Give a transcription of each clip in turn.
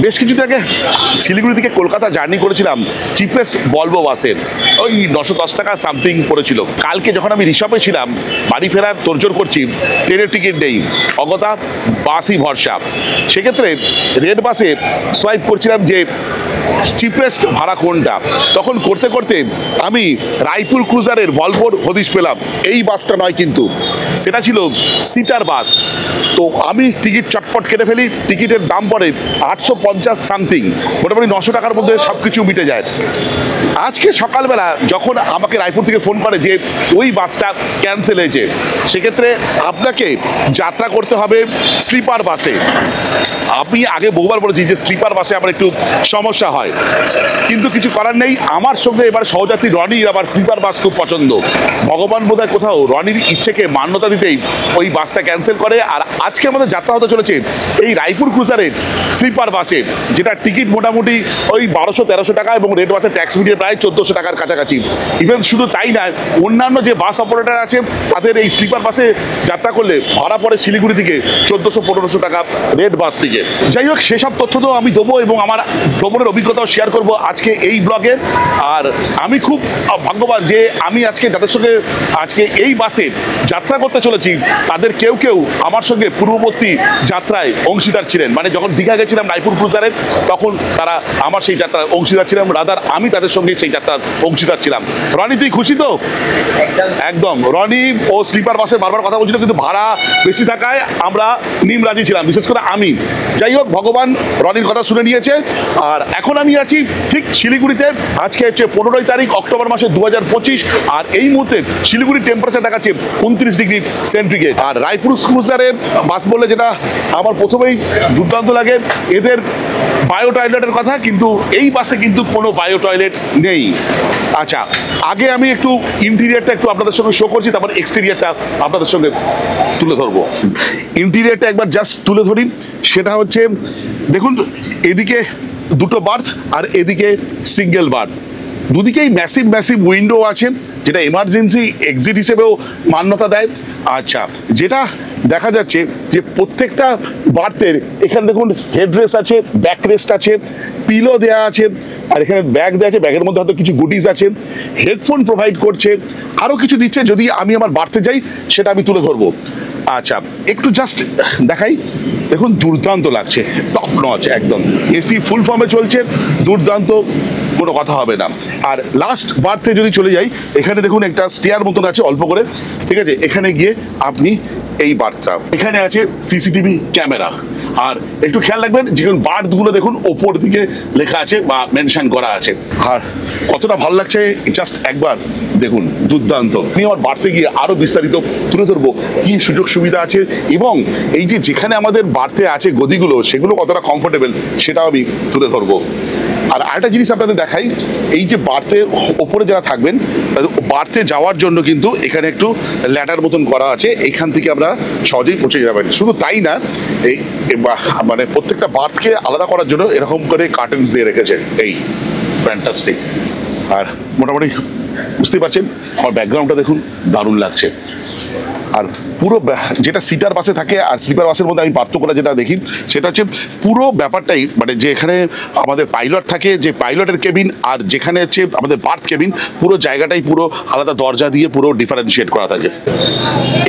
বেশ কিছুদিন আগে শিলিগুড়ি থেকে কলকাতা জার্নি করেছিলাম চিপেস্ট ভলভো বাসের, ওই 910 টাকা সামথিং পড়েছিল। কালকে যখন আমি রিসার্ভে ছিলাম, বাড়ি ফেরার তোড়জোড় করছি, ট্রেনের টিকিট নেই, অগতা বাসই ভরসা। সেক্ষেত্রে রেড বাসে সোয়াইপ করছিলাম যে চিপেস্ট ভাড়া কোনটা। তখন করতে করতে আমি রায়পুর ক্রুজারের ভলভোর হদিশ পেলাম। এই বাসটা নয় কিন্তু, সেটা ছিল সিটার বাস। তো আমি টিকিট চটপট কেটে ফেলি। টিকিটের দাম পড়ে 850 সামথিং, মোটামুটি 900 টাকার মধ্যে সব কিছু মিটে যায়। আজকে সকালবেলা যখন আমাকে রায়পুর থেকে ফোন করে যে ওই বাসটা ক্যান্সেল হয়েছে, সেক্ষেত্রে আপনাকে যাত্রা করতে হবে স্লিপার বাসে। আমি আগে বহুবার বলেছি যে স্লিপার বাসে আমার একটু সমস্যা হয়, কিন্তু কিছু করার নেই। আমার সঙ্গে এবার সহযাত্রী রনির আবার স্লিপার বাস খুব পছন্দ। ভগবান বোধহয় কোথাও রনির ইচ্ছেকে মান্যতা দিতেই ওই বাসটা ক্যান্সেল করে। আর আজকে আমাদের যাত্রা হতে চলেছে এই রায়পুর ক্রুজারের স্লিপার বাসে, যেটা টিকিট মোটামুটি ওই 1200-1300 টাকা এবং রেড বাসে ট্যাক্স মিলিয়ে প্রায় 1400 টাকার কাছাকাছি। ইভেন শুধু তাই নয়, অন্যান্য যে বাস অপারেটর আছে তাদের এই স্লিপার বাসে যাত্রা করলে ভাড়া পড়ে শিলিগুড়ি থেকে 1400-1500 টাকা রেড বাস থেকে। যাই হোক, সেসব তথ্য তো আমি দেবো এবং আমার ভ্রমণের অভিজ্ঞতাও শেয়ার করব আজকে এই ব্লগে। আর আমি খুব ভাগ্যবান যে আমি আজকে যাদের সঙ্গে আজকে এই বাসে যাত্রা করতে চলেছি, তাদের কেউ কেউ আমার সঙ্গে পূর্ববর্তী যাত্রায় অংশীদার ছিলেন। মানে যখন দীঘা গেছিলাম রায়পুর ক্রুজারে, তখন তারা আমার সেই যাত্রার অংশীদার ছিলাম, রাদার আমি তাদের সঙ্গে সেই যাত্রার অংশীদার ছিলাম। রনি, তুই খুশি তো? একদম। রনি ও স্লিপার বাসে বারবার কথা বলছিল, কিন্তু ভাড়া বেশি থাকায় আমরা নিমরাজি ছিলাম, বিশেষ করে আমি। যাই হোক, ভগবান রনির কথা শুনে নিয়েছে। আর এখন আমি আছি ঠিক শিলিগুড়িতে। আজকে হচ্ছে 15 তারিখ অক্টোবর মাসে 2025। আর এই মুহূর্তে শিলিগুড়ির টেম্পারেচার দেখাচ্ছে 29 ডিগ্রি সেন্টিগ্রেড। আর রায়পুর ক্রুজারের বাস বললে যেটা আমার প্রথমেই দুর্দান্ত লাগে, এদের বায়ো টয়লেটের কথা, কিন্তু এই বাসে কিন্তু কোনো বায়ো টয়লেট নেই। আচ্ছা, আগে আমি একটু ইন্টেরিয়রটা একটু আপনাদের সঙ্গে শো করছি, তারপর এক্সটেরিয়রটা আপনাদের সঙ্গে তুলে ধরবো। ইন্টেরিয়রটা একবার জাস্ট তুলে ধরি। সেটা হচ্ছে, দেখুন, এদিকে দুটো বার্থ আর এদিকে সিঙ্গেল বার্থ। দুদিকেই ম্যাসিভ ম্যাসিভ উইন্ডো আছে, যেটা এমার্জেন্সি এক্সিট হিসেবেও মান্যতা দেয়। আচ্ছা, যেটা দেখা যাচ্ছে যে প্রত্যেকটা বার্থের এখানে দেখুন হেডরেস্ট আছে, ব্যাক রেস্ট আছে, পিলো দেওয়া আছে, আর এখানে ব্যাগ দেওয়া আছে, ব্যাগের মধ্যে হয়তো কিছু গুডিজ আছে, হেডফোন প্রোভাইড করছে, আরও কিছু দিচ্ছে। যদি আমি আমার বার্থে যাই সেটা আমি তুলে ধরবো। আচ্ছা, একটু জাস্ট দেখাই। দেখুন, দুর্দান্ত লাগছে, টপ নচ একদম। এসি ফুল ফর্মে চলছে, দুর্দান্ত, কোনো কথা হবে না। আর লাস্ট বার্থে যদি চলে যাই, এখানে দেখুন একটা স্টেয়ার মতন আছে অল্প করে, ঠিক আছে? এখানে গিয়ে আপনি এই বার্থটা, এখানে আছে সিসিটিভি ক্যামেরা। আর একটু খেয়াল রাখবেন, যেখানে বার্থগুলো দেখুন ওপর দিকে লেখা আছে বা মেনশন করা আছে। আর কতটা ভালো লাগছে জাস্ট একবার দেখুন, দুর্দান্ত। আমি আমার বার্থে গিয়ে আরও বিস্তারিত তুলে ধরবো কি সুযোগ সুবিধা আছে, এবং এই যে যেখানে আমাদের বার্থে আছে গদিগুলো, সেগুলো কতটা কমফোর্টেবল সেটাও আমি তুলে ধরবো। আর আরেকটা জিনিস আপনাদের দেখাই, এই যে বার্থে ওপরে যারা থাকবেন, বার্থে যাওয়ার জন্য কিন্তু এখানে একটু ল্যাডার মতন করা আছে, এখান থেকে আমরা সহজেই পৌঁছে যাবেন। শুধু তাই না, এই মানে প্রত্যেকটা বার্থকে আলাদা করার জন্য এরকম করে কার্টেন্স দিয়ে রেখেছে। এই ফ্যান্টাস্টিক। আর মোটামুটি বুঝতেই পারছেন, আমার ব্যাকগ্রাউন্ডটা দেখুন, দারুণ লাগছে। আর পুরো যেটা সিটার বাসে থাকে আর স্লিপার বাসের মধ্যে আমি পার্থক্যটা যেটা দেখি, সেটা হচ্ছে পুরো ব্যাপারটাই, মানে যে এখানে আমাদের পাইলট থাকে, যে পাইলটের কেবিন, আর যেখানে হচ্ছে আমাদের বার্থ কেবিন, পুরো জায়গাটাই পুরো আলাদা দরজা দিয়ে পুরো ডিফারেন্সিয়েট করা থাকে।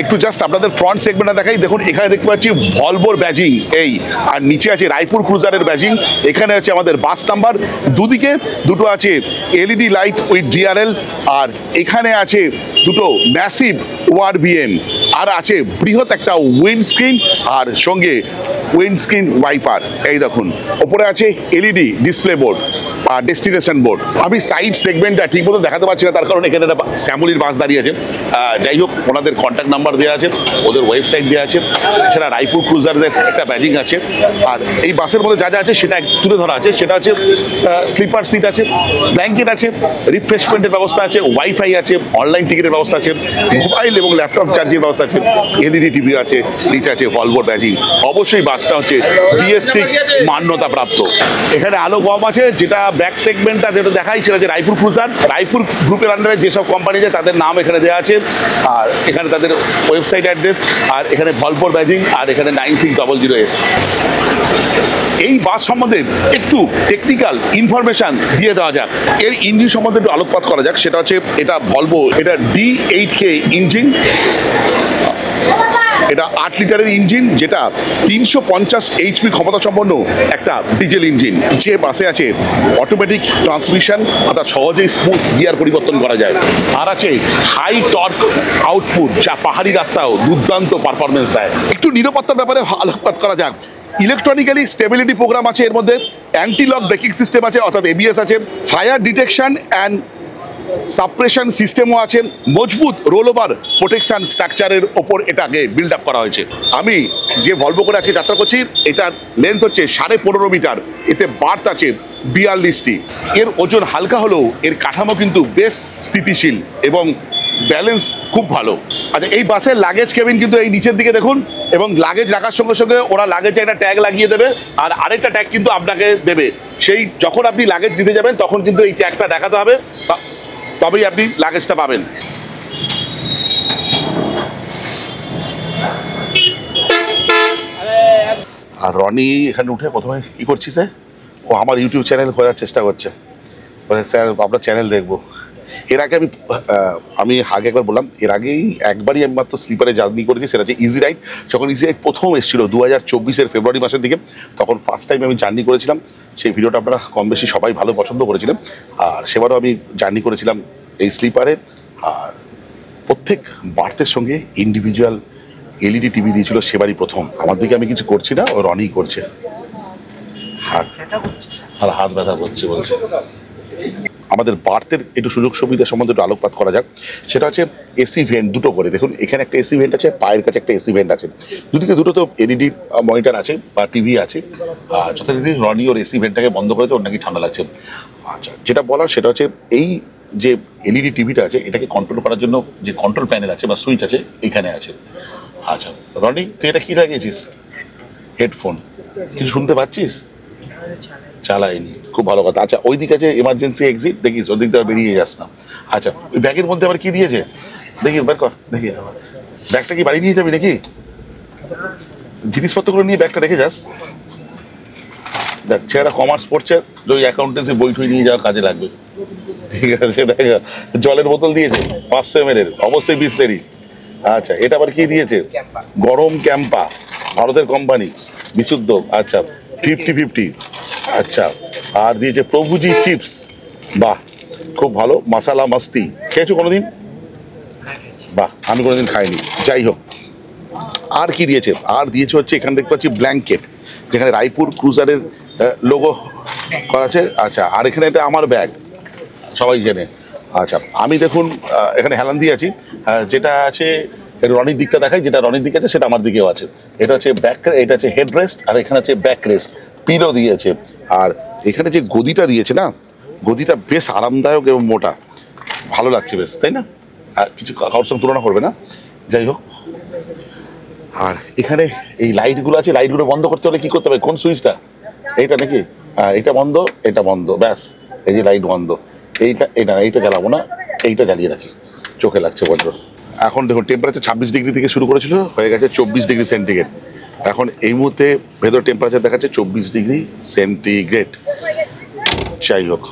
একটু জাস্ট আপনাদের ফ্রন্ট সেগমেন্টটা দেখাই। দেখুন, এখানে দেখতে পাচ্ছি ভলভোর ব্যাজিং, এই, আর নিচে আছে রায়পুর ক্রুজারের ব্যাজিং। এখানে আছে আমাদের বাস নাম্বার, দুদিকে দুটো আছে এলইডি লাইট উইথ ডিআরএল, আর এখানে আছে দুটো ম্যাসিভ ওআরবিএম, আর আছে বৃহৎ একটা উইন্ডস্ক্রিন, আর সঙ্গে উইন্ডস্ক্রিন ওয়াইপার। এই দেখুন, ওপরে আছে এলইডি ডিসপ্লে বোর্ড আর ডেস্টিনেশন বোর্ড। আমি সাইড সেগমেন্টটা ঠিক মতো দেখাতে পারছি না, তার কারণ এখানে একটা শ্যামলির বাস দাঁড়িয়ে আছে। যাই হোক, ওনাদের কন্ট্যাক্ট নাম্বার দেওয়া আছে, ওদের ওয়েবসাইট দেওয়া আছে, এছাড়া রায়পুর ক্রুজারের একটা ব্যাজিং আছে। আর এই বাসের মধ্যে যা যা আছে সেটা তুলে ধরা আছে। সেটা হচ্ছে স্লিপার সিট আছে, ব্ল্যাঙ্কেট আছে, রিফ্রেশমেন্টের ব্যবস্থা আছে, ওয়াইফাই আছে, অনলাইন টিকিটের ব্যবস্থা আছে, মোবাইল এবং ল্যাপটপ চার্জের ব্যবস্থা আছে, এলইডি টিভি আছে, নিচে আছে ভলভোর ব্যাজিং। অবশ্যই বাস বাসটা হচ্ছে BS6 মান্যতা প্রাপ্ত। এখানে আলো কম আছে, যেটা ব্যাক সেগমেন্টটা যেটা দেখাই সেটা যে রায়পুর ক্রুজার। রায়পুর গ্রুপের আন্ডারে যেসব কোম্পানি আছে তাদের নাম এখানে দেওয়া আছে, আর এখানে তাদের ওয়েবসাইট অ্যাড্রেস, আর এখানে ভলপোর ব্যাজিং, আর এখানে 9600S। এই বাস সম্বন্ধে একটু টেকনিক্যাল ইনফরমেশন দিয়ে দেওয়া যাক। এর ইঞ্জিন সম্বন্ধে একটু আলোকপাত করা যাক। সেটা হচ্ছে এটা ভলভো, এটা D8K ইঞ্জিন, এটা 8 লিটারের ইঞ্জিন, যেটা 350 HP ক্ষমতা সম্পন্ন একটা ডিজেল ইঞ্জিন। যে বাসে আছে অটোমেটিক ট্রান্সমিশন, অর্থাৎ সহজেই স্মুথ গিয়ার পরিবর্তন করা যায়। আর আছে হাই টর্ক আউটপুট, যা পাহাড়ি রাস্তাও দুর্দান্ত পারফরমেন্স দেয়। একটু নিরাপত্তার ব্যাপারে আলোকপাত করা যাক। ইলেকট্রনিক্যালি স্টেবিলিটি প্রোগ্রাম আছে এর মধ্যে, অ্যান্টি লক ব্রেকিং সিস্টেম আছে অর্থাৎ ABS আছে, ফায়ার ডিটেকশন অ্যান্ড সাপ্রেশন সিস্টেমও আছে, মজবুত রোল ওভার প্রোটেকশন স্ট্রাকচারের ওপর এটাকে বিল্ড আপ করা হয়েছে। আমি যে ভলভো করে আজকে যাত্রা করছি, এটার লেন্থ হচ্ছে 15.5 মিটার, এতে বার্থ আছে 42টি। এর ওজন হালকা হলেও এর কাঠামো কিন্তু বেশ স্থিতিশীল এবং ব্যালেন্স খুব ভালো। আচ্ছা, এই বাসের লাগেজ কেবিন কিন্তু এই নিচের দিকে দেখুন, এবং লাগেজ রাখার সঙ্গে সঙ্গে ওরা লাগেজে একটা ট্যাগ লাগিয়ে দেবে, আর আরেকটা ট্যাগ কিন্তু আপনাকে দেবে। সেই যখন আপনি লাগেজ দিতে যাবেন তখন কিন্তু এই ট্যাগটা দেখাতে হবে, তবেই আপনি লাগেজটা পাবেন। আর রনি এখানে উঠে প্রথমে কি করছিস? ও আমার ইউটিউব চ্যানেল খোঁজার চেষ্টা করছে, বলে স্যার আপনার চ্যানেল দেখবো। এর আগে আমি আগে একবার বললাম, এর আগেই একবারই আমি মাত্র স্লিপারে জার্নি করেছি, সেটা হচ্ছে ইজি রাইড। যখন ইজি রাইড প্রথম এসেছিল 2024-এর ফেব্রুয়ারি মাসের দিকে, তখন ফার্স্ট টাইম আমি জার্নি করেছিলাম। সেই ভিডিওটা আপনারা কম বেশি সবাই ভালো পছন্দ করেছিলেন। আর সেবারও আমি জার্নি করেছিলাম এই স্লিপারে। আর প্রত্যেক বার্থের সঙ্গে ইন্ডিভিজুয়াল LED টিভি দিয়েছিল সেবারই প্রথম। আমার দিকে আমি কিছু করছি না, ও রনি করছে। আর হাত ব্যথা করছে বলছে। আমাদের বার্থের একটু সুযোগ সুবিধা সম্বন্ধে একটু আলোকপাত করা যাক। সেটা হচ্ছে এসি ভেন্ট দুটো করে। দেখুন এখানে একটা এসি ভেন্ট আছে, পায়ের কাছে একটা এসি ভেন্ট আছে, দুদিকে দুটো তো LED মনিটর আছে বা টিভি আছে। আর যথারীতি রনি ওর এসি ভেন্টটাকে বন্ধ করেছে, ওর নাকি ঠান্ডা লাগছে। আচ্ছা, যেটা বলার সেটা হচ্ছে এই যে LED টিভিটা আছে, এটাকে কন্ট্রোল করার জন্য যে কন্ট্রোল প্যানেল আছে বা সুইচ আছে এখানে আছে। আচ্ছা রনি, তুই এটা কি লাগিয়েছিস? হেডফোন। কিছু শুনতে পাচ্ছিস? চালাইনি, খুব ভালো কথা। আচ্ছা, ওই দিকে আছে এমার্জেন্সি এক্সিট, দেখিস ওই দিক দিয়ে বেরিয়ে যাস না। আচ্ছা, ওই ব্যাগের মধ্যে আবার কি দিয়েছে দেখি, বের কর দেখি। ব্যাগটা কি বাড়ি নিয়ে যাবি নাকি? জিনিসপত্রগুলো নিয়ে ব্যাগটা রেখে যাস। দেখ, ছেলেরা কমার্স পড়ছে, ওই অ্যাকাউন্টেন্সি বই ঠই নিয়ে যাওয়ার কাজে লাগবে। ঠিক আছে, দেখ জলের বোতল দিয়েছে 500 ml, অবশ্যই বিসলেরি। আচ্ছা, এটা আবার কি দিয়েছে? গরম ক্যাম্পা, ভারতের কোম্পানি, বিশুদ্ধ। আচ্ছা, 50-50। আচ্ছা, আর দিয়েছে প্রভুজি চিপস। বাহ, খুব ভালো। মশালা মাস্তি খেয়েছো কোনোদিন? বাহ, আমি কোনোদিন খাইনি। যাই হোক, আর কি দিয়েছে? আর দিয়েছে হচ্ছে এখানে দেখতে পাচ্ছি ব্ল্যাঙ্কেট, যেখানে রায়পুর ক্রুজারের লোগো করা আছে। আচ্ছা, আর এখানে এটা আমার ব্যাগ, সবাই জেনে। আচ্ছা, আমি দেখুন এখানে হেলান দিয়ে আছি, যেটা আছে রনির দিকটা দেখাই, যেটা রনির দিকে আছে সেটা আমার দিকেও আছে। এটা হচ্ছে ব্যাক, এটা হচ্ছে হেড রেস্ট, আর এখানে হচ্ছে ব্যাক রেস্ট, পিলো দিয়েছে। আর এখানে যে গদিটা দিয়েছে না, গদিটা বেশ আরামদায়ক এবং মোটা, ভালো লাগছে বেশ, তাই না? আর কিছু কারোর সঙ্গে তুলনা করবে না। যাই হোক, আর এখানে এই লাইটগুলো আছে, লাইটগুলো বন্ধ করতে হলে কি করতে হবে? কোন সুইচটা? এইটা নাকি? এটা বন্ধ, এটা বন্ধ, ব্যাস। এই যে লাইট বন্ধ, এইটা জ্বালাবো না, এইটা জ্বালিয়ে রাখি, চোখে লাগছে বড্ড। এখন দেখুন টেম্পারেচার 26 ডিগ্রি থেকে শুরু করেছিল, হয়ে গেছে 24 ডিগ্রি সেন্টিগ্রেড। এখন এই মুহূর্তে ভেতর টেম্পারেচার দেখাচ্ছে 24 ডিগ্রি সেন্টিগ্রেড। যাই হোক,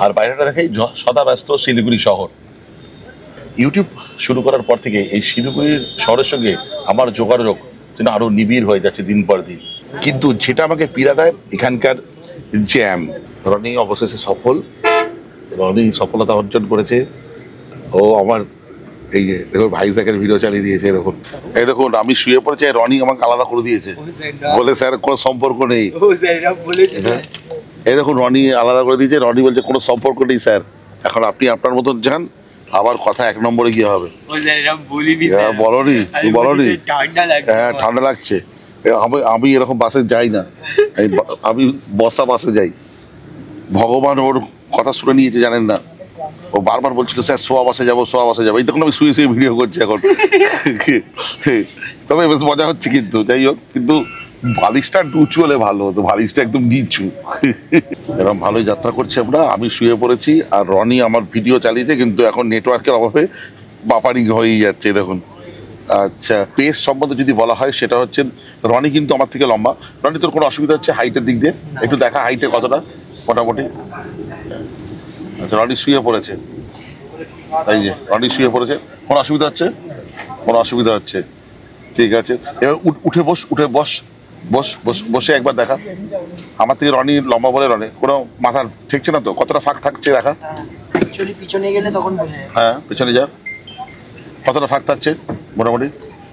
আর বাইরেটা দেখাই সদা ব্যস্ত শিলিগুড়ি শহর। ইউটিউব শুরু করার পর থেকে এই শিলিগুড়ির শহরের সঙ্গে আমার যোগাযোগ যেন আরো নিবিড় হয়ে যাচ্ছে দিন পর দিন। কিন্তু যেটা আমাকে পীড়া দেয় এখানকার জ্যাম। রনি অবশেষে সফল, রনি সফলতা অর্জন করেছে। ও আমার এই যে দেখুন ভাইজ্যাকের ভিডিও চালিয়ে দিয়েছে। দেখুন, এই দেখুন আমি শুয়ে পড়েছি, রনি আমাকে আলাদা করে দিয়েছে, বলে স্যার কোনো সম্পর্ক নেই। এই দেখুন রনি আলাদা করে দিয়েছে, রনি বলছে কোনো সম্পর্ক নেই স্যার, এখন আপনি আপনার মতন যান, আবার কথা 1 নম্বরে গিয়ে হবে। বলনি, বলনি? হ্যাঁ, ঠান্ডা লাগছে। আমি এরকম বাসে যাই না, আমি বর্ষা বাসে যাই। ভগবান ওর কথা শুনে নিয়েছে, জানেন না? ও বারবার বলছিল স্যার সোয়া বাসে যাবো, সোয়া বাসে যাবো। এই তখন আমি শুয়ে শুয়ে ভিডিও করছি এখন। তবে বেশ মজা হচ্ছে কিন্তু, যাই হোক। কিন্তু বালিশটা উঁচু হলে ভালো হতো, বালিশটা একদম নিচু। এরকম ভালোই যাত্রা করছি আমরা। আমি শুয়ে পড়েছি আর রনি আমার ভিডিও চালিয়েছে, কিন্তু এখন নেটওয়ার্কের অভাবে বাপারিং হয়েই যাচ্ছে দেখুন। আচ্ছা, পেস সম্বন্ধে যদি বলা হয় সেটা হচ্ছে রনি কিন্তু আমার থেকে লম্বা। রনি, তোর কোনো অসুবিধা হচ্ছে হাইটের দিক দিয়ে? একটু দেখা হাইটে কতটা মোটামুটি। আচ্ছা, রনি শুয়ে পড়েছে, এই যে রনি শুয়ে পড়েছে। কোনো অসুবিধা হচ্ছে? কোনো অসুবিধা হচ্ছে, ঠিক আছে। এবার উঠে বস, উঠে বস, বস বস, বসে একবার দেখা। আমার থেকে রনি লম্বা বলে রনি কোনো মাথার ঠেকছে না তো? কতটা ফাঁক থাকছে দেখা। পিছনে গেলে তখন হ্যাঁ, পিছনে যা। কতটা ফাঁক থাকছে মোটামুটি?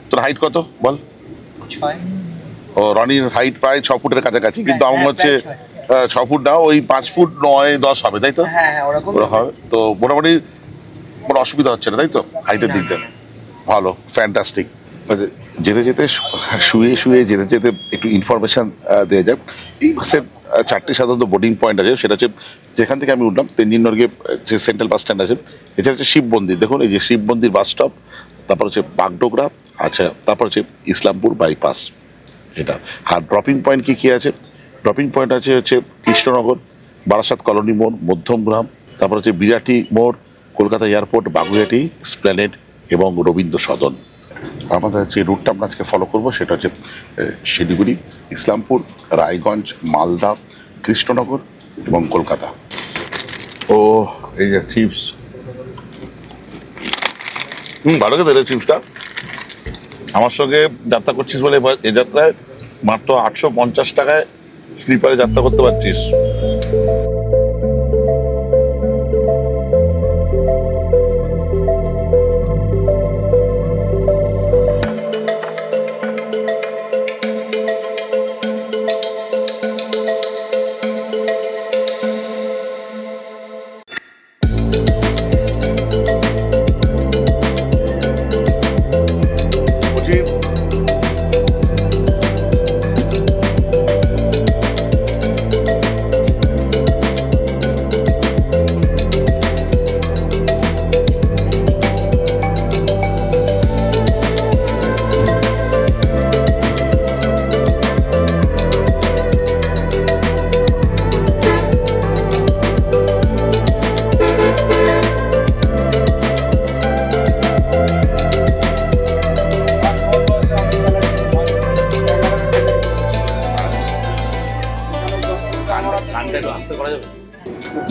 তোর হাইট কত বল? 6। ও, রনির হাইট প্রায় 6 ফুটের কাছাকাছি, কিন্তু আমার হচ্ছে 6 ফুট না, ওই 5 ফুট 9-10 হবে, তাই তো? হ্যাঁ ওরকম হবে তো মোটামুটি। কোনো অসুবিধা হচ্ছে না তাই তো হাইটের দিক দিয়ে? ভালো, ফ্যান্টাস্টিক। যেতে যেতে শুয়ে শুয়ে যেতে যেতে একটু ইনফরমেশান দেওয়া যাক। এই বাসের 4টে সাধারণত বোর্ডিং পয়েন্ট আছে। সেটা হচ্ছে যেখান থেকে আমি উঠলাম তেনজিং নর্গে যে সেন্ট্রাল বাস স্ট্যান্ড আছে, এটা হচ্ছে শিব মন্দির। দেখুন এই যে শিব মন্দির বাস স্টপ, তারপর হচ্ছে বাগডোগরা, আচ্ছা, তারপর হচ্ছে ইসলামপুর বাইপাস এটা। আর ড্রপিং পয়েন্ট কী কী আছে? ড্রপিং পয়েন্ট আছে হচ্ছে কৃষ্ণনগর, বারাসাত কলোনি মোড়, মধ্যমগ্রাম, তারপর হচ্ছে বিরাটি মোড়, কলকাতা এয়ারপোর্ট, বাগুইহাটি, এসপ্ল্যানেড এবং রবীন্দ্র সদন। আমাদের যে রুটটা আমরা আজকে ফলো করবো সেটা হচ্ছে শিলিগুড়ি, ইসলামপুর, রায়গঞ্জ, মালদা, কৃষ্ণনগর এবং কলকাতা। ও এই যে চিপস, ভালো খেতে চিপসটা। আমার সঙ্গে যাত্রা করছিস বলে এ যাত্রায় মাত্র 850 টাকায় স্লিপারে যাত্রা করতে পারছিস।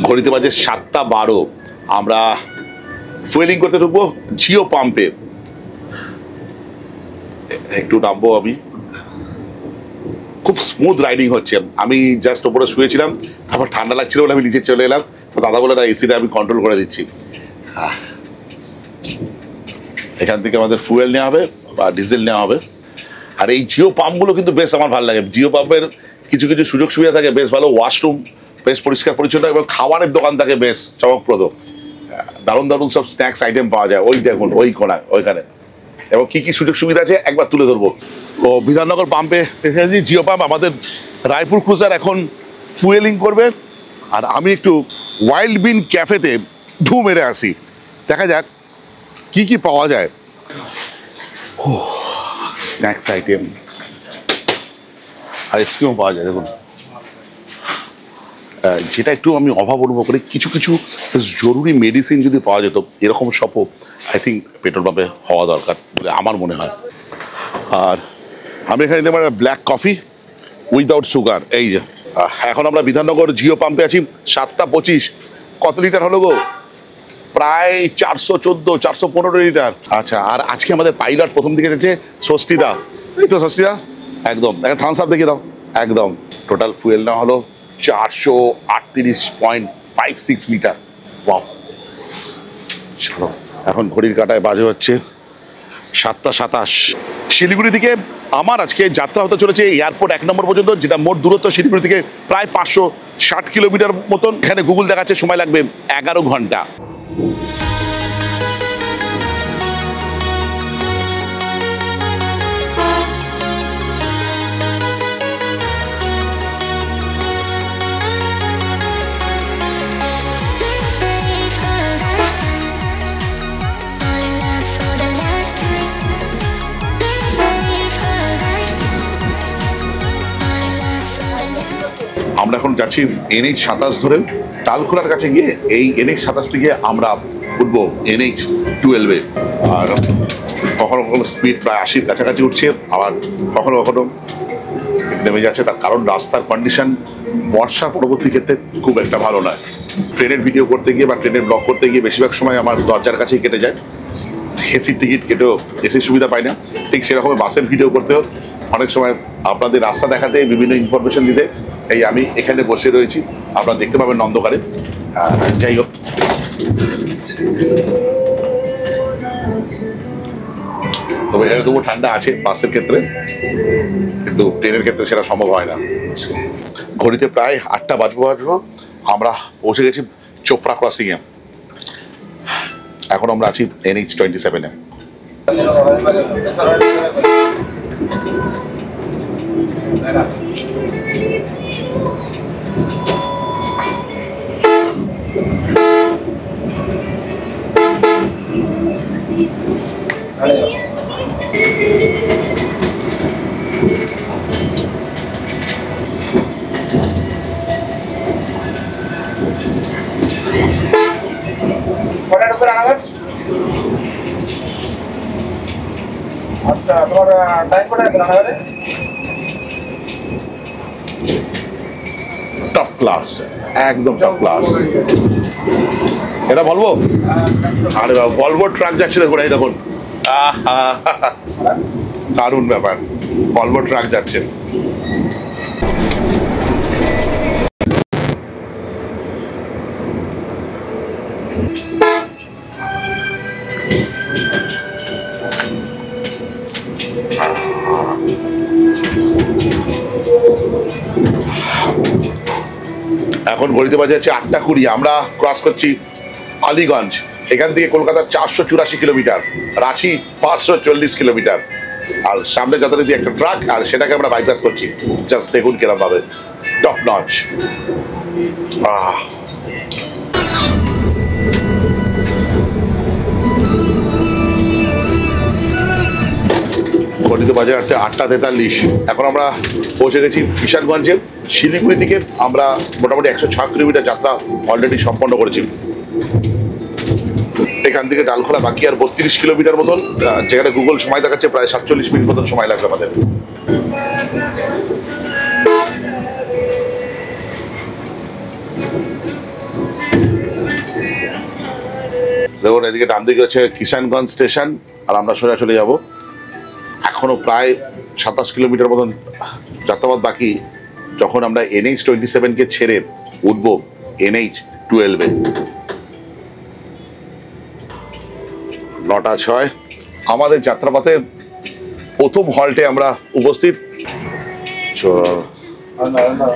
ঘড়িতে বাজে 7:12। আমরা ফুয়েলিং করতে ঢুকবো জিও পাম্পে। একটু নামবো আমি। খুব স্মুথ রাইডিং হচ্ছে। আমি জাস্ট ওপরে শুয়েছিলাম, তারপর ঠান্ডা লাগছিল বলে আমি নিচে চলে এলাম। তো দাদা বলে না, এসিটা আমি কন্ট্রোল করে দিচ্ছি। এখান থেকে আমাদের ফুয়েল নেওয়া হবে বা ডিজেল নেওয়া হবে। আর এই জিও পাম্পগুলো কিন্তু বেশ আমার ভালো লাগে। জিও পাম্পের কিছু কিছু সুযোগ সুবিধা থাকে বেশ ভালো, ওয়াশরুম বেশ পরিষ্কার পরিচ্ছন্ন, এবং খাবারের দোকান থাকে বেশ চমকপ্রদ। দারুণ দারুণ সব স্ন্যাক্স আইটেম পাওয়া যায় ওই দেখুন ওই কোনায় ওইখানে। এবং কী কী সুযোগ সুবিধা আছে একবার তুলে ধরবো। ও বিধাননগর পাম্পে এসেছি, জিও পাম্প। আমাদের রায়পুর ক্রুজার এখন ফুয়েলিং করবে, আর আমি একটু ওয়াইল্ড বিন ক্যাফেতে ঢু মেরে আসি। দেখা যাক কি কি পাওয়া যায়। স্ন্যাক্স আইটেম, আইসক্রিমও পাওয়া যায় দেখুন। যেটা একটু আমি অভাব অনুভব করি, কিছু কিছু জরুরি মেডিসিন যদি পাওয়া যেত, এরকম শপও আই থিঙ্ক পেট্রোল পাম্পে হওয়া দরকার বলে আমার মনে হয়। আর আমি এখানে নেব ব্ল্যাক কফি উইদাউট সুগার। এই যে এখন আমরা বিধাননগর জিও পাম্পে আছি। 7:25। কত লিটার হলো গো? প্রায় 414-415 লিটার। আচ্ছা, আর আজকে আমাদের পাইলট প্রথম দিকে এসেছে ষষ্ঠীদা। এই তো ষষ্ঠীদা, একদম থামস আপ দেখিয়ে দাও। একদম টোটাল ফুয়েল নেওয়া হলো 438.56 লিটার। বাহ, চলো এখন ঘড়ির কাঁটায় বাজে হচ্ছে 7:27। শিলিগুড়ি থেকে আমার আজকে যাত্রা হতে চলেছে এয়ারপোর্ট 1 নম্বর পর্যন্ত, যেটা মোট দূরত্ব শিলিগুড়ি থেকে প্রায় 560 কিলোমিটার মতন। এখানে গুগল দেখাচ্ছে সময় লাগবে 11 ঘন্টা। আমরা এখন যাচ্ছি NH-27 ধরে তালখোলার কাছে গিয়ে এই NH-27 থেকে আমরা উঠবো NH-12-এ। আর কখনো কখনো স্পিড প্রায় 80-র কাছাকাছি উঠছে, আবার কখনো কখনো নেমে যাচ্ছে। তার কারণ রাস্তার কন্ডিশন বর্ষা পরবর্তী ক্ষেত্রে খুব একটা ভালো নয়। ট্রেনের ভিডিও করতে গিয়ে বা ট্রেনের ব্লগ করতে গিয়ে বেশিরভাগ সময় আমার দরজার কাছেই কেটে যায়, এসির টিকিট কেটেও এসির সুবিধা পাই না। ঠিক সেরকম বাসের ভিডিও করতেও অনেক সময় আপনাদের রাস্তা দেখাতে, বিভিন্ন ইনফরমেশন দিতে এই আমি এখানে বসে রয়েছি, আপনারা দেখতে পাবেন অন্ধকারে। যাই হোক, তবে এখানে তবু ঠান্ডা আছে বাসের ক্ষেত্রে, কিন্তু ট্রেনের ক্ষেত্রে সেটা সম্ভব হয় না। ঘড়িতে প্রায় 8টা বাজবো আমরা পৌঁছে গেছি চোপড়া ক্রসিংয়ে। এখন আমরা আছি NH-27-এ। আচ্ছা, তোমার টাইম কটা আছে রান্নাঘরে? টপ ক্লাস, একদম টপ ক্লাস। এটা বলবো, আরে বাবা, ভলভো ট্রাক যাচ্ছে দেখুন, এই দেখুন, দারুণ ব্যাপার, ভলভো ট্রাক যাচ্ছে। এখন ঘড়িতে বাজে হচ্ছে 8টা 20। আমরা ক্রস করছি আলীগঞ্জ। এখান থেকে কলকাতা 484 কিলোমিটার, রাঁচি 540 কিলোমিটার। আর সামনে যথারীতি একটা ট্রাক, আর সেটাকে আমরা বাইপাস করছি। জাস্ট দেখুন কিরম ভাবে, টপ নচ। ঘড়িতে বাজে 8টা 43। এখন আমরা পৌঁছে গেছি কিষানগঞ্জে। শিলিগুড়ি থেকে আমরা মোটামুটি 106 কিলোমিটার যাত্রা অলরেডি সম্পন্ন করেছি। এখান থেকে ডালখোলা বাকি আর 32 কিলোমিটার মতন, যেখানে গুগল সময় দেখাচ্ছে প্রায় 47 মিনিট মতন সময় লাগবে আমাদের। দেখুন, এদিকে ডান দিকে হচ্ছে কিষানগঞ্জ স্টেশন, আর আমরা সোজা চলে যাব। এখনো প্রায় 27 কিলোমিটার মতন যাত্রাপথ বাকি, যখন আমরা NH-27-কে ছেড়ে উঠবো NH-12-এ। 9টা 6 আমাদের যাত্রাপথে প্রথম হল্টে আমরা উপস্থিত।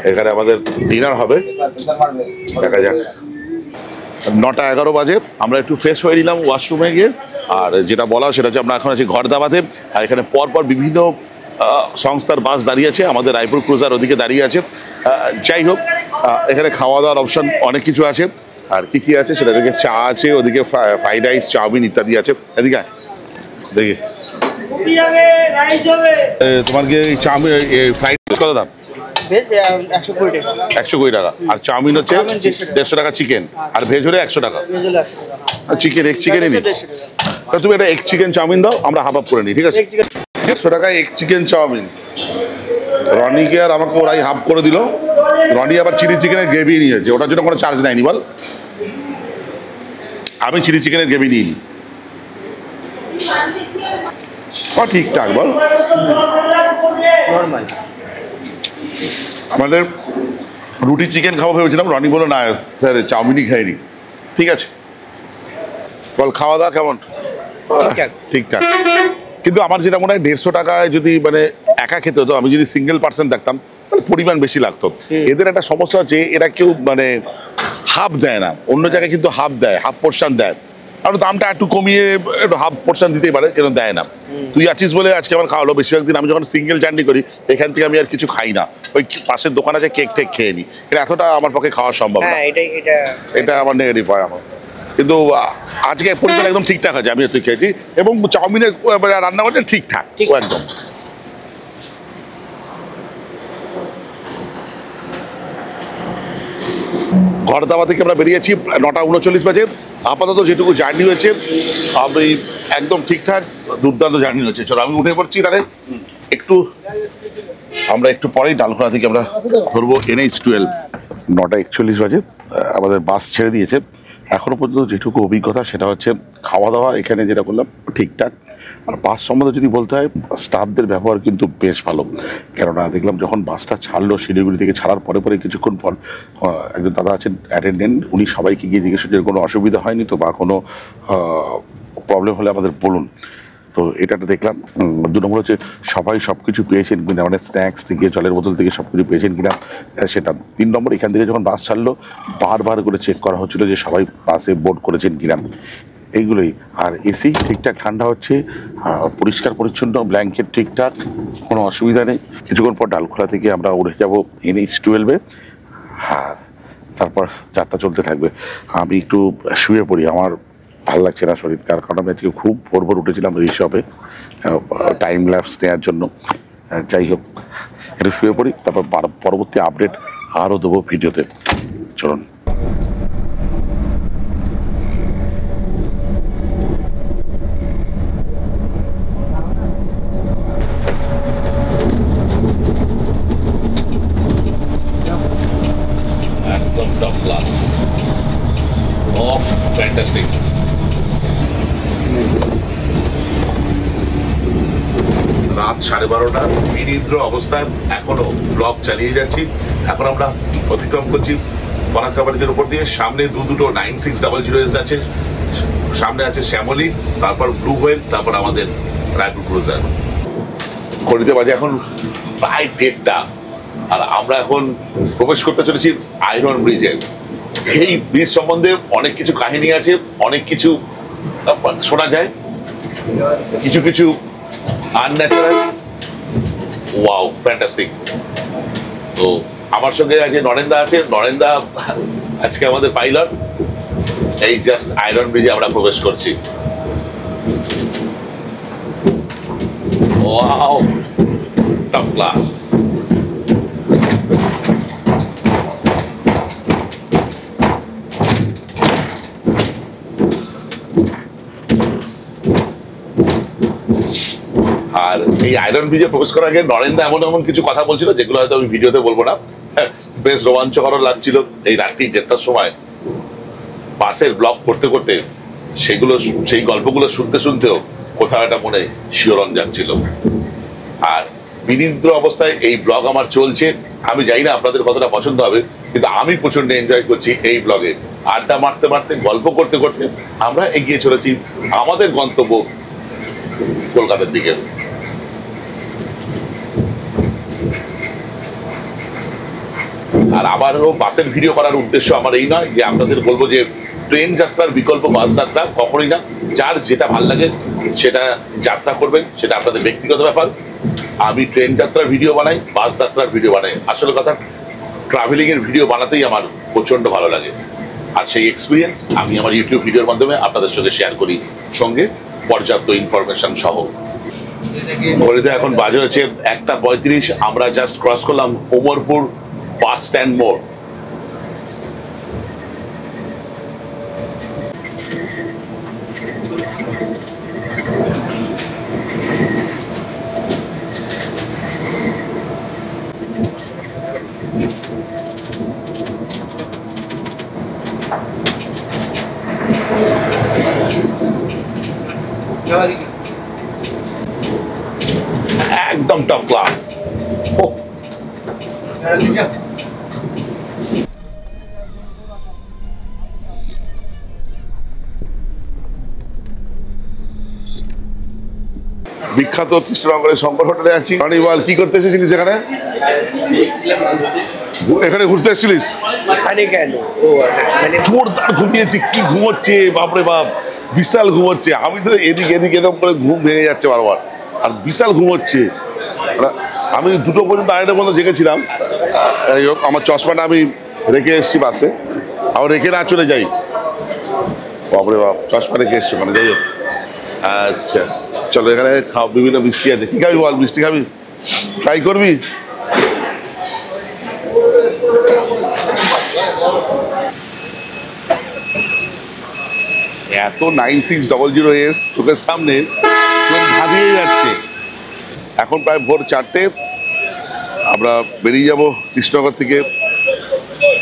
এখানে আমাদের ডিনার হবে, দেখা যাক। 9টা 11 বাজে। আমরা একটু ফ্রেশ হয়ে নিলাম ওয়াশরুমে গিয়ে। আর যেটা বলা সেটা হচ্ছে, আমরা এখন আছি ঘরদাবাতে। আর এখানে পরপর বিভিন্ন সংস্থার বাস দাঁড়িয়ে আছে, আমাদের রায়পুর ক্রুজার ওদিকে দাঁড়িয়ে আছে। যাই হোক, এখানে খাওয়া দাওয়ার অপশন অনেক কিছু আছে। আর কি কি আছে সেটা, দেখে চা আছে, ওদিকে ফ্রাইড রাইস, চাউমিন ইত্যাদি আছে। এদিকে দেখি, তোমার কি চাউমিন ফ্রাইড রাইস কত দাম? 120 টাকা। আর চাউমিন হচ্ছে 150 টাকা চিকেন, আর ভেজ হলে 100 টাকা। চিকেন এক চিকেনই নি, তুমি একটা এক চিকেন চাউমিন দাও, আমরা হাফ হাফ করে নিই, ঠিক আছে? 150 টাকায় এক চিকেন চাউমিন। রনিকে আর আমাকে ওরাই হাফ করে দিল। রনি আবার চিলি চিকেনের গ্রেভি নিয়েছে, ওটার জন্য কোনো চার্জ নেয়নি বল। আমি চিলি চিকেনের গ্রেভি নিইনি। ঠিকঠাক বল। আমাদের রুটি চিকেন খাবো ভেবেছিলাম, রনি বললো না স্যার চাউমিনই খাইনি। ঠিক আছে বল, খাওয়া দাওয়া কেমন? ঠিকঠাক। কিন্তু আমার যেটা মনে হয় 150 টাকায় যদি মানে একা খেতে হতো, আমি যদি সিঙ্গেল পার্সন দেখতাম তাহলে পরিমাণ বেশি লাগতো। এদের একটা সমস্যা হচ্ছে, এরা কেউ মানে হাফ দেয় না। অন্য জায়গায় কিন্তু হাফ দেয়, হাফ পোর্শন দেয়। আর দামটা একটু কমিয়ে একটু হাফ পোর্শন দিতেই পারে, কেন দেয় না। তুই আছিস বলে আজকে আমার খাওয়ালো। বেশিরভাগ দিন আমি যখন সিঙ্গেল জার্নি করি, এখান থেকে আমি আর কিছু খাই না। ওই পাশের দোকান আছে, কেক টেক খেয়ে নিই। এতটা আমার পক্ষে খাওয়া সম্ভব না। এটা আমার নেগেটিভ হয় আমার। কিন্তু আজকে পরিমাণ একদম ঠিকঠাক আছে, আমি তুই খেয়েছি। এবং চাউমিনের রান্না করছে ঠিকঠাক একদম। ঘরদাবা থেকে আমরা বেরিয়েছি 9:39 বাজে। আপাতত যেটুকু জার্নি হয়েছে আমি একদম ঠিকঠাক দুর্দান্ত জার্নি হয়েছে। চলো আমি উঠে পড়ছি তাহলে। আমরা একটু পরেই ডালখোলা থেকে আমরা ধরবো NH-12। 9:41 বাজে আমাদের বাস ছেড়ে দিয়েছে। এখনো পর্যন্ত যেটুকু অভিজ্ঞতা সেটা হচ্ছে খাওয়া দাওয়া এখানে যেটা করলাম ঠিকঠাক। আর বাস সম্বন্ধে যদি বলতে হয়, স্টাফদের ব্যবহার কিন্তু বেশ ভালো। কেননা দেখলাম যখন বাসটা ছাড়লো শিলিগুড়ি থেকে, ছাড়ার পরে পরে কিছুক্ষণ পর একজন দাদা আছেন অ্যাটেন্ডেন্ট, উনি সবাইকে গিয়ে জিজ্ঞেস করছেন কোনো অসুবিধা হয়নি তো, বা কোনো প্রবলেম হলে আমাদের বলুন। তো এটা দেখলাম। 2 নম্বর হচ্ছে সবাই সব কিছু পেয়েছেন কিনা, মানে স্ন্যাক্স থেকে জলের বোতল থেকে সব কিছু পেয়েছেন কিনা সেটা। 3 নম্বর, এখান থেকে যখন বাস ছাড়লো বারবার করে চেক করা হচ্ছিলো যে সবাই বাসে বোর্ড করেছেন কিনা, এইগুলোই। আর এসি ঠিকঠাক ঠান্ডা হচ্ছে, পরিষ্কার পরিচ্ছন্ন, ব্ল্যাঙ্কেট ঠিকঠাক, কোনো অসুবিধা নেই। কিছুক্ষণ পর ডালখোলা থেকে আমরা উঠে যাব NH-12-এ, আর তারপর যাত্রা চলতে থাকবে। আমি একটু শুয়ে পড়ি, আমার ভালো লাগছে না শরীর, তার কারণ আমি আজকে খুব ভোর ভোর উঠেছিলাম রিসর্টে টাইম ল্যাপস নেওয়ার জন্য। যাই হোক, একটু শুয়ে পড়ি, তারপর পরবর্তী আপডেট আরও দেবো ভিডিওতে। চলুন। একদম টপ ক্লাস, ফ্যান্টাস্টিক। রাত 12:30, বিনিদ্র অবস্থায় এখনো ব্লগ চালিয়ে যাচ্ছি। এখন আমরা অতিক্রম করছি ফরাক্কা ব্রিজের উপর দিয়ে। সামনে দুটো 9600 আছে, সামনে আছে শ্যামলী, তারপর ব্লু হোয়েল, তারপর আমাদের রায়পুর ক্রুজার। ঘড়িতে বাজে এখন প্রায় 1:30, আর আমরা এখন প্রবেশ করতে চলেছি আয়রন ব্রিজে। এই ব্রিজ সম্বন্ধে অনেক কিছু কাহিনী আছে, অনেক কিছু শোনা যায়, কিছু কিছু আনন্যাচারাল। Wow, fantastic. তো আমার সঙ্গে আজকে নরেন্দা আছে। নরেন্দা আজকে আমাদের পাইলট। এই জাস্ট আয়রন ব্রিজে আমরা প্রবেশ করছি। Wow, top class. আর এই আয়রন ব্রিজে প্রবেশ করার আগে নরেন্দা এমন এমন কিছু কথা বলছিল যেগুলো হয়তো আমি ভিডিওতে বলবো না। বেশ রোমাঞ্চকর লাগছিল এই রাত্রি 1:30টার সময় বাসের ব্লগ করতে করতে, সেই গল্পগুলো শুনতে শুনতেও কোথাও একটা মনে শিহরণ যাচ্ছিল। আর বিনিদ্র অবস্থায় এই ব্লগ আমার চলছে। আমি জানি না আপনাদের কতটা পছন্দ হবে, কিন্তু আমি প্রচন্ড এনজয় করছি এই ব্লগে। আড্ডা মারতে মারতে, গল্প করতে করতে আমরা এগিয়ে চলেছি আমাদের গন্তব্য কলকাতার দিকে। আর আবারও বাসের ভিডিও করার উদ্দেশ্য আমার এই নয় যে আপনাদের বলবো যে ট্রেন যাত্রার বিকল্প বাস যাত্রা, কখনোই না। যার যেটা ভাল লাগে সেটা যাত্রা করবেন, সেটা আপনাদের ব্যক্তিগত ব্যাপার। আমি ট্রেন যাত্রার ভিডিও বানাই, বাস যাত্রার ভিডিও বানাই। আসলে কথা, ট্রাভেলিংয়ের ভিডিও বানাতেই আমার প্রচণ্ড ভালো লাগে। আর সেই এক্সপিরিয়েন্স আমি আমার ইউটিউব ভিডিওর মাধ্যমে আপনাদের সঙ্গে শেয়ার করি, সঙ্গে পর্যাপ্ত ইনফরমেশন সহ। ঘড়িতে এখন বাজে হচ্ছে 1:35। আমরা জাস্ট ক্রস করলাম ওমরপুর বাস স্ট্যান্ড মোড়। একদম টপ ক্লাস। বিখ্যাত কৃষ্ণনগরের শঙ্কর হোটেলে আছি। বল, কি করতে এসেছিলিস এখানে? এখানে ঘুরতে এসেছিলিস? জোরদার ঘুমিয়েছি। কি ঘুমোচ্ছে, বাপরে বাপ, বিশাল ঘুমোচ্ছে। আমি তো এদিক এদিক এরকম করে ঘুম ভেঙে যাচ্ছে বারবার, আর বিশাল ঘুমোচ্ছে। আমি 2টো পর্যন্ত, 2:30 পর্যন্ত জেগেছিলাম। যাই হোক, আমার চশমাটা আমি রেখে এসেছি বাসে, আবার রেখে না চলে যাই। বাপরে বাপ, চশমা রেখে এসছি ওখানে। যাই হোক, আচ্ছা চলো, এখানে খাও, বিভিন্ন মিষ্টি আছে। কি খাবি বল? মিষ্টি খাবি? ট্রাই করবি? এত 9600S চোখের সামনে চোখ ধাঁধিয়ে যাচ্ছে। এখন প্রায় ভোর 4টে, আমরা বেরিয়ে যাব কৃষ্ণনগর থেকে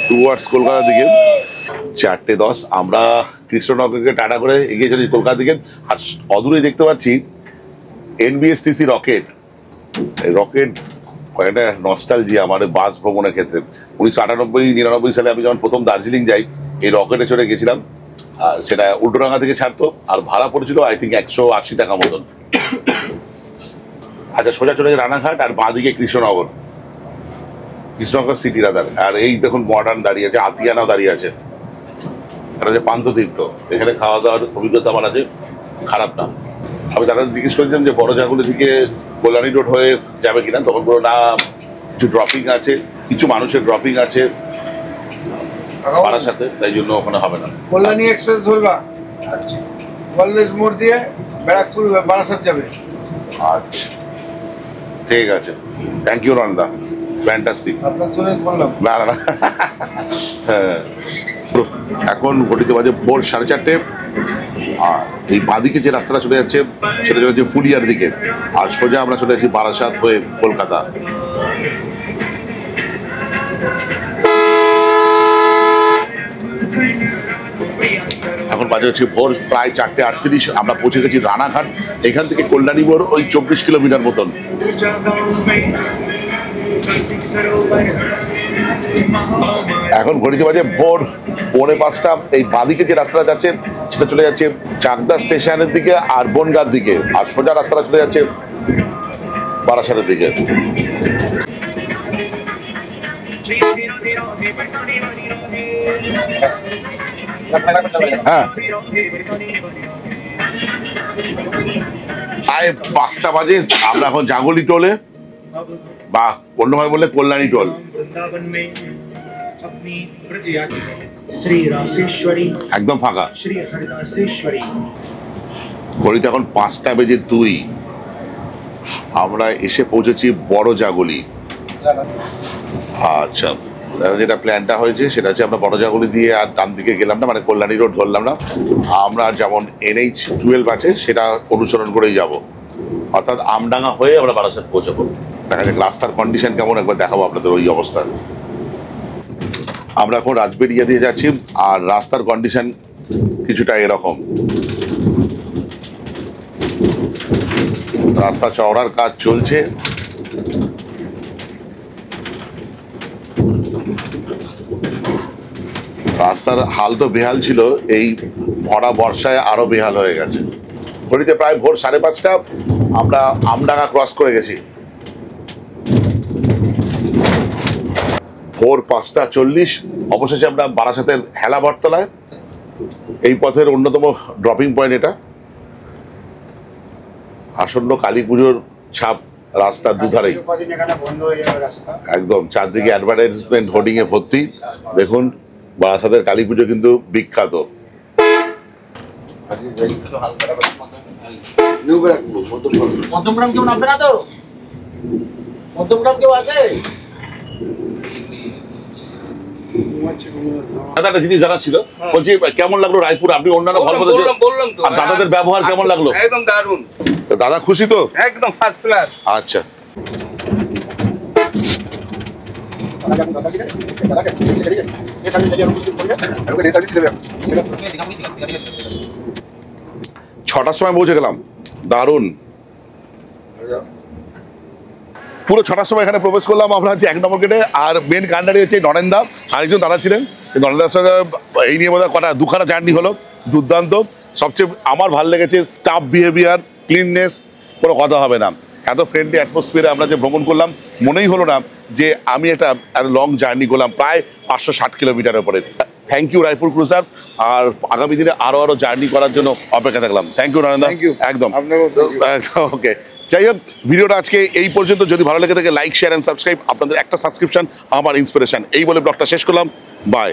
টুয়ার্ডস কলকাতার দিকে। 4:10 আমরা কৃষ্ণনগরকে টাটা করে এগিয়ে চলেছি কলকাতার দিকে। আর অদূরে দেখতে পাচ্ছি NBSTC রকেট। এই রকেট একটা নস্টালজিয়া আমার বাস ভ্রমণের ক্ষেত্রে। 1998-99 সালে আমি যখন প্রথম দার্জিলিং যাই, এই রকেটে চড়ে গেছিলাম। আর সেটা উল্টোডাঙ্গা থেকে ছাড়তো, আর ভাড়া পড়েছিল আই থিঙ্ক 180 টাকা মতন। আচ্ছা, সোজা চলে যায় রানাঘাট, আর বাঁ দিকে কৃষ্ণনগর সিটি রাদার। আর এই দেখুন মডার্ন দাঁড়িয়ে আছে, আতিয়ানাও দাঁড়িয়ে আছে। এটা যে পান্থতীর্থ, এখানে খাওয়া দাওয়ার অভিজ্ঞতা আমার আছে, খারাপ না। আমি দাদাদের জিজ্ঞেস করেছিলাম যে বড় জাগুলি থেকে কল্যাণী রোড হয়ে যাবে কিনা, তখন বললো না, কিছু ড্রপিং আছে, কিছু মানুষের ড্রপিং আছে সাথে, তাই জন্য ওখানে হবে না। কল্যাণী এক্সপ্রেস ধরবা, ওয়াললেস মোড় দিয়ে ব্যারাকপুর বারাসাত যাবে। আচ্ছা, ঠিক আছে, থ্যাংক ইউ রনদা, ফ্যান্টাস্টিক। আপনার জন্য বললাম। না না না, হ্যাঁ। এখন ঘটিতে বাজে ভোর 4:30। আর এই বাঁদিকে যে রাস্তাটা চলে যাচ্ছে সেটা চলে যাচ্ছে ফুলিয়ার দিকে, আর সোজা আমরা চলে যাচ্ছি বারাসাত হয়ে কলকাতা। এখন বাজে হচ্ছে ভোর প্রায় 4:38। আমরা পৌঁছে গেছি রানাঘাট। এখান থেকে কল্যাণী মোড় ওই 24 কিলোমিটার মতন। এখন ঘড়িতে বাজে ভোর 4:45। এই বাঁদিকে যে রাস্তাটা যাচ্ছে সেটা চলে যাচ্ছে চাকদা স্টেশনের দিকে আর বনগাঁর দিকে, আর সোজা রাস্তাটা চলে যাচ্ছে বারাসাতের দিকে। হ্যাঁ, প্রায় 5টা বাজে। আমরা এখন জাগলি টোলে, বা অন্যভাবে বললে কল্যাণী টোল। একদম ফাঁকা, ঘড়িতে এখন 5:02। আমরা এসে পৌঁছেছি বড় জাগলি। আচ্ছা, যেটা প্ল্যানটা হয়েছে সেটা হচ্ছে আমরা বড় জাগলি দিয়ে আর ডান দিকে গেলাম না, মানে কল্যাণী রোড ধরলাম না। আমরা যেমন NH-12 আছে সেটা অনুসরণ করেই যাব, অর্থাৎ আমডাঙ্গা হয়ে আমরা বারাসাত পৌঁছাবো। দেখা যাক রাস্তার কন্ডিশন কেমন, একবার দেখাবো আপনাদের ওই অবস্থা। আমরা এখন রাজবেরিয়া দিয়ে যাচ্ছি, আর রাস্তার কন্ডিশন কিছুটা এরকম। রাস্তা চওড়ার কাজ চলছে। রাস্তার হাল তো বেহাল ছিল, এই ভরা বর্ষায় আরো বেহাল হয়ে গেছে। ঘড়িতে প্রায় ভোর 5:30। আমরা আমডাঙ্গা ক্রস করে গেছি। ভোর 5:40। অবশেষে আমরা বারাসাতের হেলা বটতলায়। এই পথের অন্যতম ড্রপিং পয়েন্ট এটা। আসন্ন কালী পুজোর ছাপ রাস্তার দুধারেই, একদম চারদিকে অ্যাডভার্টাইজমেন্ট হোর্ডিং এ ভর্তি। দেখুন, বারাসাতের কালী পুজো কিন্তু বিখ্যাত। মধ্যমগ্রাম কেউ নামবে না তো? মধ্যমগ্রাম কেউ আছে? দাদা একটা জিনিস জানা ছিল, বলছি কেমন লাগলো রায়পুর? আপনি অন্যান্য ভালো বললাম তো, আর দাদাদের ব্যবহার কেমন লাগলো? একদম দারুণ। দাদা খুশি তো? একদম ফার্স্ট ক্লাস। আচ্ছা, ছটার সময় পৌঁছে গেলাম। দারুণ, পুরো 6টার সময় এখানে প্রবেশ করলাম আমরা হচ্ছে 1 নম্বর গেটে। আর মেন কান্ডারি হচ্ছে নরেন্দা, আরেকজন দাদা ছিলেন। নরেন্দার সঙ্গে এই নিয়ে বোধহয় দুখানা জার্নি হলো, দুর্দান্ত। সবচেয়ে আমার ভালো লেগেছে স্টাফ বিহেভিয়ার, ক্লিননেস, কোনো কথা হবে না। এত ফ্রেন্ডলি অ্যাটমসফিয়ারে আমরা যে ভ্রমণ করলাম, মনেই হলো না যে আমি একটা লং জার্নি করলাম, প্রায় 560 কিলোমিটারের উপরে। Thank you Raipur cruiser. আর আগামী দিনে আরো জার্নি করার জন্য অপেক্ষা থাকলাম। থ্যাংক ইউ নরেন্দা, একদম। ওকে, যাই হোক, ভিডিওটা আজকে এই পর্যন্ত। যদি ভালো লেগে থাকে লাইক, শেয়ার অ্যান্ড সাবস্ক্রাইব। আপনাদের একটা সাবস্ক্রিপশন আমার ইন্সপিরেশন। এই বলে ব্লগটা শেষ করলাম। বাই।